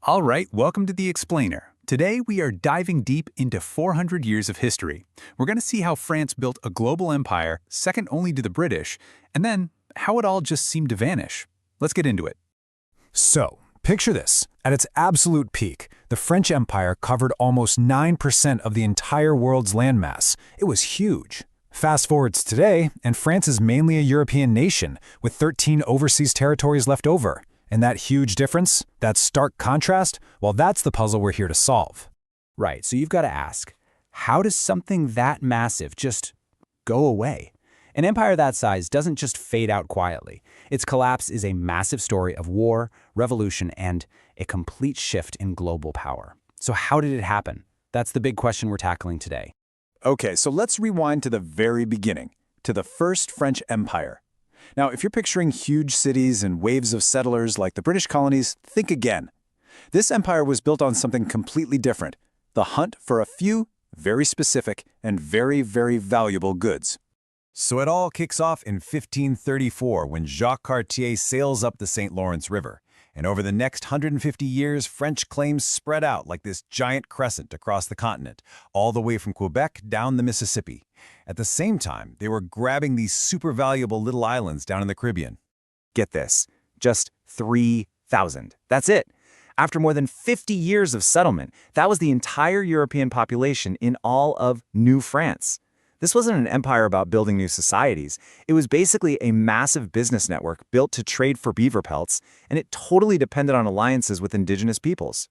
All right, welcome to The Explainer. Today we are diving deep into 400 years of history. We're going to see how France built a global empire, second only to the British, and then how it all just seemed to vanish. Let's get into it. So, picture this. At its absolute peak, the French Empire covered almost 9% of the entire world's landmass. It was huge. Fast forward to today, and France is mainly a European nation, with 13 overseas territories left over. And that huge difference, that stark contrast, well, that's the puzzle we're here to solve. Right, so you've got to ask, how does something that massive just go away? An empire that size doesn't just fade out quietly. Its collapse is a massive story of war, revolution, and a complete shift in global power. So how did it happen? That's the big question we're tackling today. Okay, so let's rewind to the very beginning, to the first French Empire. Now, if you're picturing huge cities and waves of settlers like the British colonies, think again. This empire was built on something completely different, the hunt for a few, very specific, and very, very valuable goods. So it all kicks off in 1534 when Jacques Cartier sails up the St. Lawrence River. And over the next 150 years, French claims spread out like this giant crescent across the continent, all the way from Quebec down the Mississippi. At the same time, they were grabbing these super valuable little islands down in the Caribbean. Get this, just 3,000. That's it. After more than 50 years of settlement, that was the entire European population in all of New France. This wasn't an empire about building new societies. It was basically a massive business network built to trade for beaver pelts, and it totally depended on alliances with indigenous peoples.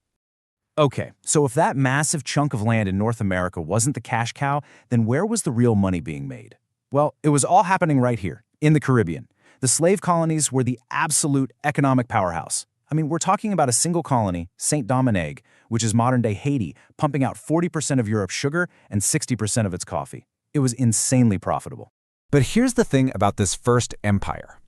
Okay, so if that massive chunk of land in North America wasn't the cash cow, then where was the real money being made? Well, it was all happening right here, in the Caribbean. The slave colonies were the absolute economic powerhouse. I mean, we're talking about a single colony, Saint Domingue, which is modern-day Haiti, pumping out 40% of Europe's sugar and 60% of its coffee. It was insanely profitable. But here's the thing about this first empire.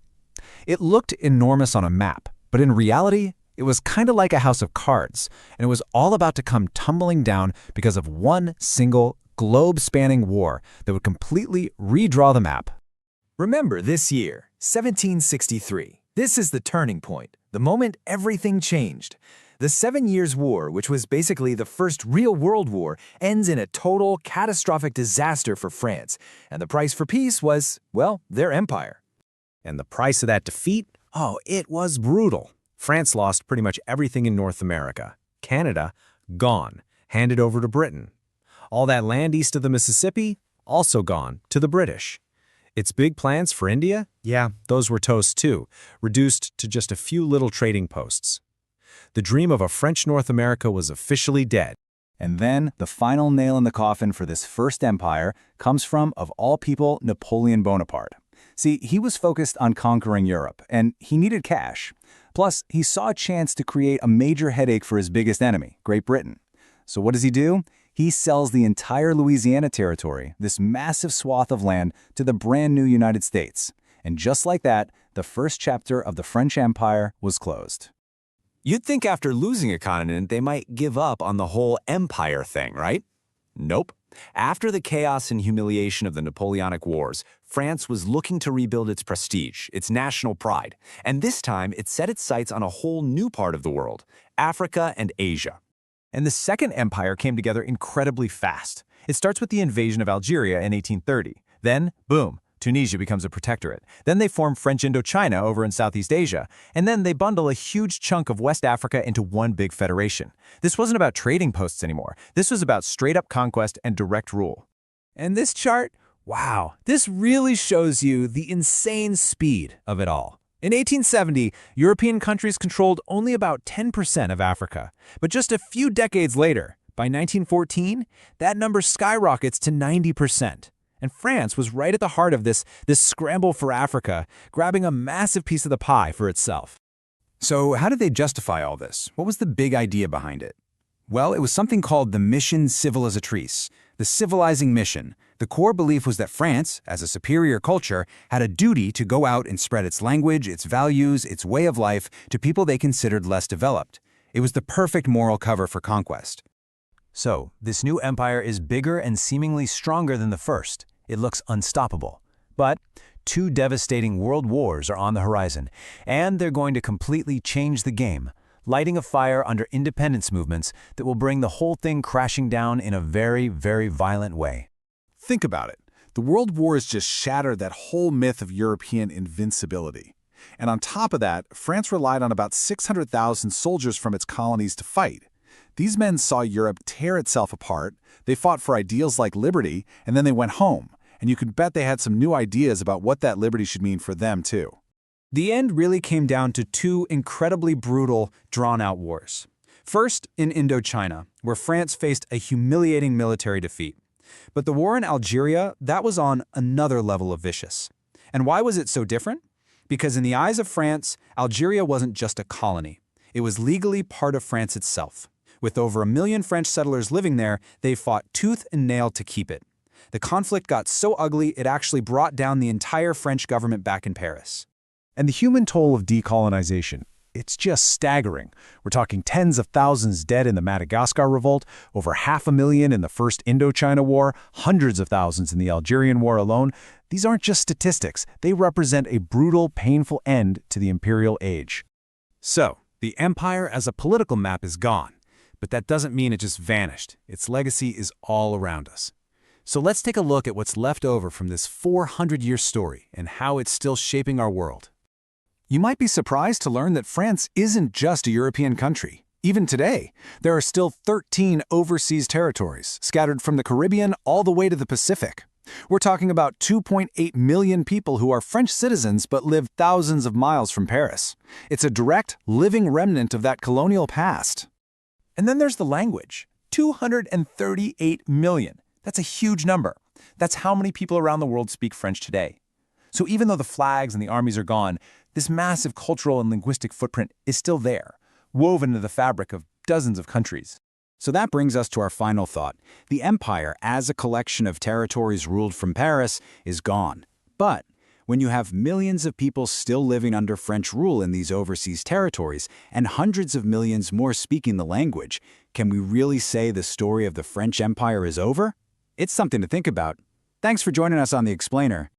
It looked enormous on a map, but in reality, it was kind of like a house of cards, and it was all about to come tumbling down because of one single globe-spanning war that would completely redraw the map. Remember this year, 1763. This is the turning point, the moment everything changed. The 7 Years' War, which was basically the first real world war, ends in a total, catastrophic disaster for France, and the price for peace was, well, their empire. And the price of that defeat? Oh, it was brutal. France lost pretty much everything in North America. Canada, gone, handed over to Britain. All that land east of the Mississippi, also gone, to the British. Its big plans for India? Yeah, those were toast too, reduced to just a few little trading posts. The dream of a French North America was officially dead. And then the final nail in the coffin for this first empire comes from, of all people, Napoleon Bonaparte. See, he was focused on conquering Europe, and he needed cash. Plus, he saw a chance to create a major headache for his biggest enemy, Great Britain. So what does he do? He sells the entire Louisiana territory, this massive swath of land, to the brand new United States. And just like that, the first chapter of the French Empire was closed. You'd think after losing a continent, they might give up on the whole empire thing, right? Nope. After the chaos and humiliation of the Napoleonic Wars, France was looking to rebuild its prestige, its national pride. And this time, it set its sights on a whole new part of the world, Africa and Asia. And the Second Empire came together incredibly fast. It starts with the invasion of Algeria in 1830. Then, boom, Tunisia becomes a protectorate. Then they form French Indochina over in Southeast Asia. And then they bundle a huge chunk of West Africa into one big federation. This wasn't about trading posts anymore. This was about straight-up conquest and direct rule. And this chart, wow, this really shows you the insane speed of it all. In 1870, European countries controlled only about 10% of Africa. But just a few decades later, by 1914, that number skyrockets to 90%. And France was right at the heart of this scramble for Africa, grabbing a massive piece of the pie for itself. So how did they justify all this? What was the big idea behind it? Well, it was something called the mission civilisatrice, the civilizing mission. The core belief was that France, as a superior culture, had a duty to go out and spread its language, its values, its way of life to people they considered less developed. It was the perfect moral cover for conquest. So, this new empire is bigger and seemingly stronger than the first. It looks unstoppable. But 2 devastating world wars are on the horizon, and they're going to completely change the game. lighting a fire under independence movements that will bring the whole thing crashing down in a very, very violent way. Think about it. The World Wars just shattered that whole myth of European invincibility. And on top of that, France relied on about 600,000 soldiers from its colonies to fight. These men saw Europe tear itself apart, they fought for ideals like liberty, and then they went home. And you can bet they had some new ideas about what that liberty should mean for them, too. The end really came down to two incredibly brutal, drawn-out wars. First, in Indochina, where France faced a humiliating military defeat. But the war in Algeria, that was on another level of vicious. And why was it so different? Because in the eyes of France, Algeria wasn't just a colony. It was legally part of France itself. With over 1 million French settlers living there, they fought tooth and nail to keep it. The conflict got so ugly, it actually brought down the entire French government back in Paris. And the human toll of decolonization, it's just staggering. We're talking tens of thousands dead in the Madagascar revolt, over 500,000 in the First Indochina War, hundreds of thousands in the Algerian War alone. These aren't just statistics. They represent a brutal, painful end to the imperial age. So, the empire as a political map is gone. But that doesn't mean it just vanished. Its legacy is all around us. So let's take a look at what's left over from this 400-year story and how it's still shaping our world. You might be surprised to learn that France isn't just a European country. Even today, there are still 13 overseas territories, scattered from the Caribbean all the way to the Pacific. We're talking about 2.8 million people who are French citizens but live thousands of miles from Paris. It's a direct, living remnant of that colonial past. And then there's the language. 238 million. That's a huge number. That's how many people around the world speak French today. So even though the flags and the armies are gone, this massive cultural and linguistic footprint is still there, woven into the fabric of dozens of countries. So that brings us to our final thought. The empire, as a collection of territories ruled from Paris, is gone. But when you have millions of people still living under French rule in these overseas territories and hundreds of millions more speaking the language, can we really say the story of the French Empire is over? It's something to think about. Thanks for joining us on The Explainer.